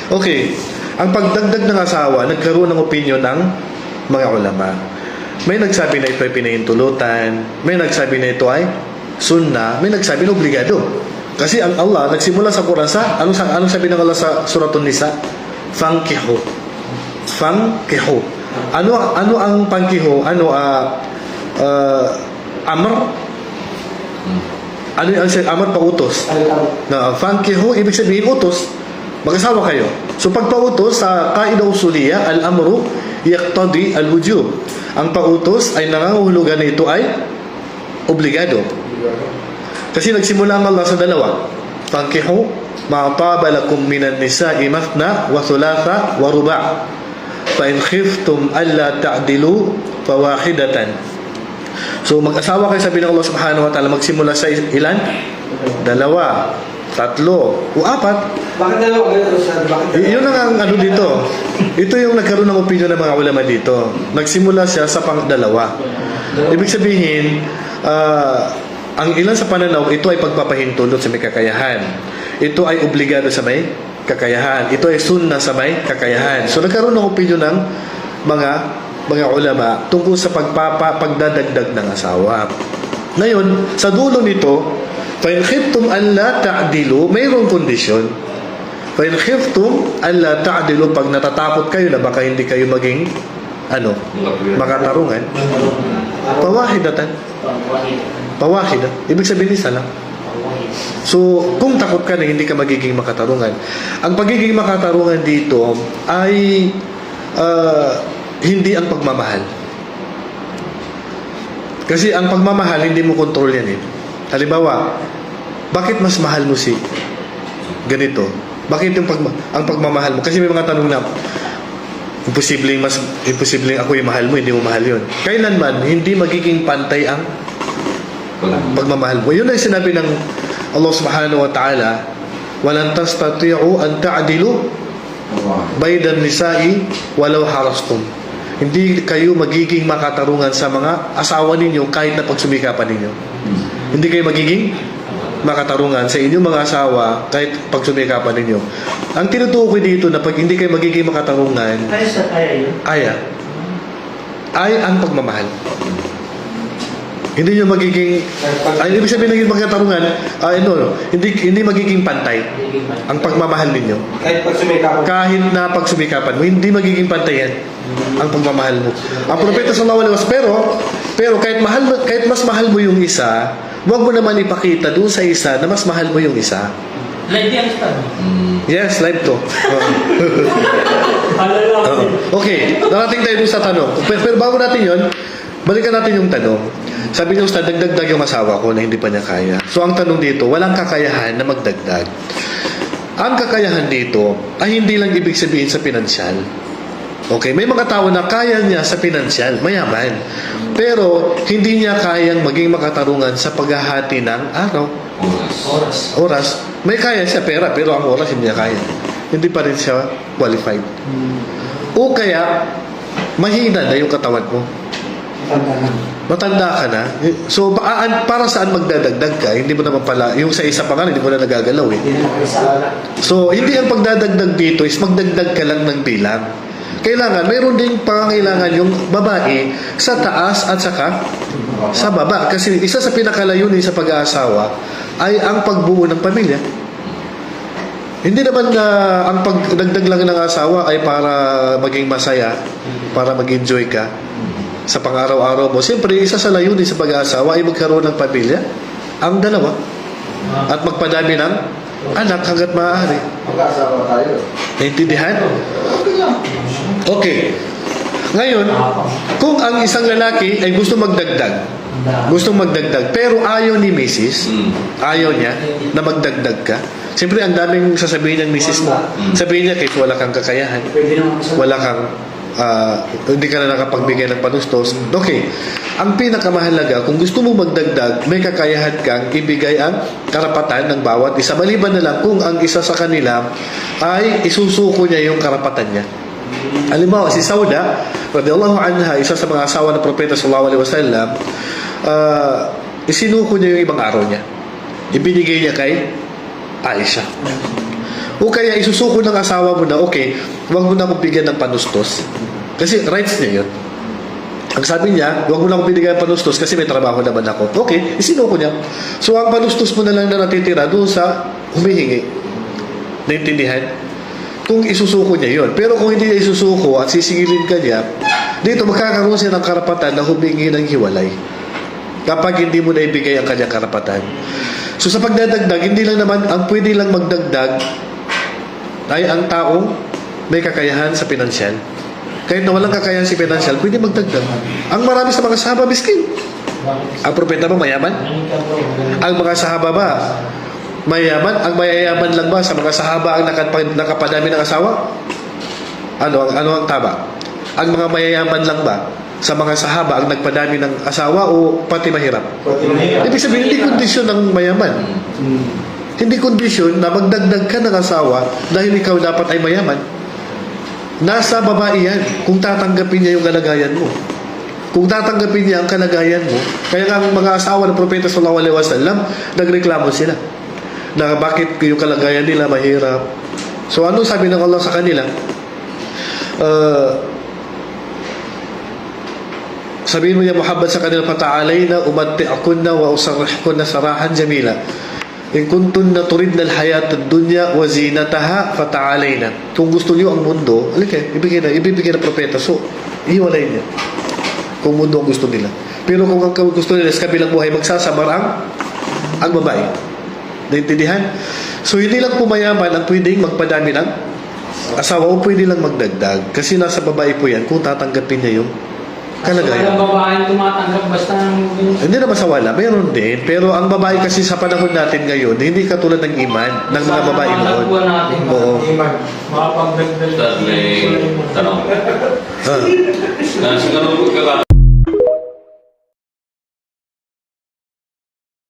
Okay, ang pagdagdag ng asawa, nagkaroon ng opinion ng mga ulama. May nagsabi na ito ay pinahintulutan, may nagsabi na ito ay sunnah, may nagsabi na obligado. Kasi ang Allah, nagsimula sa Quran sa, anong sabi ng Allah sa Suratun Nisa? Fankihu. Fankihu. Ano ang pangkihu? Amr? Ano yung amr pautos? Na fankihu, ibig sabihin utos. Mag-asawa kayo. So pag pautos sa qaida usuliyya, al-amru yaqtadi al-wujub. Ang pautos ay nangangahulugan na ito ay obligado. Kasi nagsimula ang Allah sa dalawa. Fankihu ma taba lakum minan nisa'i mathna wa thulatha wa ruba'. Fa in khiftum alla ta'dilu fawahidatan. So mag-asawa kayo, sabi ng Allah subhanahu wa ta'ala, magsimula sa ilan? Dalawa, tatlo, o apat. Bakit dalawa? Yun ang ano dito. Ito yung nagkaroon ng opinion ng mga ulama dito. Nagsimula siya sa pang-dalawa. Ibig sabihin, ang ilan sa pananaw, ito ay pagpapahintulot sa may kakayahan. Ito ay obligado sa may kakayahan. Ito ay sunnah sa may kakayahan. So nagkaroon ng opinion ng mga ulama tungkol sa pagdadagdag ng asawa. Ngayon, sa dulo nito, fa in khiftum alla ta'dilu, mayroong kondisyon. Fa in khiftum alla ta'dilu, pag natatakot kayo na baka hindi kayo maging makatarungan, pawahida. Ibig sabihin isa lang. So, kung takot ka na hindi ka magiging makatarungan, ang pagiging makatarungan dito ay hindi ang pagmamahal. Kasi ang pagmamahal, hindi mo kontrol yan eh. Halimbawa, bakit mas mahal mo si ganito? Bakit ang pagmamahal mo? Kasi may mga tanong na, imposibleng ako yung mahal mo, hindi mo mahal yun. Kailanman, hindi magiging pantay ang pagmamahal mo. Yun ay sinabi ng Allah subhanahu wa ta'ala, walan tastati'u an ta'dilu baydan nisa'i walau harastum. Hindi kayo magiging makatarungan sa mga asawa ninyo kahit na pagsumikapan ninyo. Hindi kayo magiging makatarungan sa inyong mga asawa kahit pagsumikapan ninyo. Ang tinutukoy dito na pag hindi kayo magiging makatarungan, ay ang pagmamahal. Hindi nyo magiging ibig sabihin naging magkatarungan, hindi magiging pantay ang pagmamahal ninyo. Kahit na pagsumikapan mo, hindi magiging pantay yan ang pagmamahal mo. Ang propeta sallallahu alaihi wasallam, pero kahit mas mahal mo yung isa, huwag mo naman ipakita doon sa isa na mas mahal mo yung isa. Live yan, Ustad. Yes, live to. Okay, narating tayo doon sa tanong. Pero bago natin yon, balikan natin yung tanong. Sabi niya, Ustad, nagdagdag yung asawa ko na hindi pa niya kaya. So, ang tanong dito, walang kakayahan na magdagdag. Ang kakayahan dito ay hindi lang ibig sabihin sa pinansyal. Okay, may mga tao na kaya niya sa pinansyal, mayaman. Pero, hindi niya kayang maging makatarungan sa paghahati ng oras. May kaya siya pera, pero ang oras hindi niya kaya. Hindi pa rin siya qualified. O kaya, mahina na yung katawan mo. Matanda ka na. So, para saan magdadagdag ka? Hindi mo naman pala, yung sa isa pa nga, hindi mo na nagagalaw eh. So, hindi ang pagdadagdag dito is magdagdag ka lang ng bilang. Kailangan, mayroon din pangangailangan yung babae sa taas at saka sa baba. Kasi isa sa pinakalayunin sa pag-aasawa ay ang pagbuo ng pamilya. Hindi naman na ang pagdagdag lang ng asawa ay para maging masaya, para mag-enjoy ka sa pang-araw-araw mo. Siyempre, isa sa layunin sa pag-aasawa ay magkaroon ng pamilya, ang dalawa, at magpadami ng anak hanggat maaari. Mag-asawa tayo. Naintindihan? Okay. Ngayon, kung ang isang lalaki ay gustong magdagdag, pero ayaw ni Mrs., ayaw niya na magdagdag ka, siyempre, ang daming sasabihin ng Mrs. mo. Sabihin niya, kahit wala kang kakayahan, wala kang hindi ka na nakapagbigay ng panustos. Okay, ang pinakamahalaga, kung gusto mo magdagdag, may kakayahan kang ibigay ang karapatan ng bawat isa. Maliban na lang kung ang isa sa kanila ay isusuko niya yung karapatan niya. Halimbawa, si Sauda radhiyallahu anha, isa sa mga asawa ng propeta sallallahu alaihi wasallam, isinuko niya yung ibang araw niya. Ibinigay niya kay Aisha. O kaya isusuko ng asawa mo na, okay, wag mo na akong bigyan ng panustos. Kasi rights niya yun. Ang sabi niya, wag mo na akong binigyan ng panustos kasi may trabaho naman ako. Okay, isinuko niya. So ang panustos mo na lang na natitira doon sa humihingi. Naintindihan? Kung isusuko niya yun. Pero kung hindi niya isusuko at sisingilin ka niya, dito magkakaroon siya ng karapatan na humingi ng hiwalay. Kapag hindi mo na ibigay ang kanyang karapatan. So sa pagdadagdag, hindi lang naman, ang pwede lang magdagdag ay ang taong may kakayahan sa pinansyal. Kahit na walang kakayahan si pinansyal, pwede magdagdag. Ang marami sa mga sahaba, miskin. Ang propeta ba mayaman? Ang mga sahaba ba mayaman? Ang mayayaman lang ba sa mga sahaba ang nakapadami ng asawa? Ano ang tama? Ang mga mayayaman lang ba sa mga sahaba ang nagpadami ng asawa o pati mahirap? Ibig sabihin, hindi kondisyon ng mayaman. Hindi kondisyon na magdagdag ka ng asawa dahil ikaw dapat ay mayaman. Nasa babae yan kung tatanggapin niya yung kalagayan mo. Kung tatanggapin niya ang kalagayan mo, kaya nga ang mga asawa ng Propeta sallallahu alaihi wasallam, nagreklamo sila na bakit yung kalagayan nila mahirap. So ano sabi ng Allah sa kanila? Sabihin mo ya Muhammad sa kanila, pata'alayna umatti'akunna wa usarrihkunna sarahan jamila. In kuntunna turidna al-hayat ad-dunya wa zinataha fata'alayna. Kung gusto niyo ang mundo, ibibigay ng propeta. So, ihiwalay niya. Kung mundo ang gusto nila. Pero kung ang gusto nila sa kabilang buhay, magsasabar ang babae. Naintindihan? So, hindi lang pumayaman ang pwedeng magpadami ng asawa o pwede lang magdagdag. Kasi nasa babae po yan kung tatanggapin niya yung kalagayan. Walang babaeng tumatanggap basta Hindi naman sa wala, mayroon din. Pero ang babae kasi sa panahon natin ngayon, hindi katulad ng iman ng mga babae noon. Oo. makapagdagdag. Ustad, may tanong. Ah. Siguro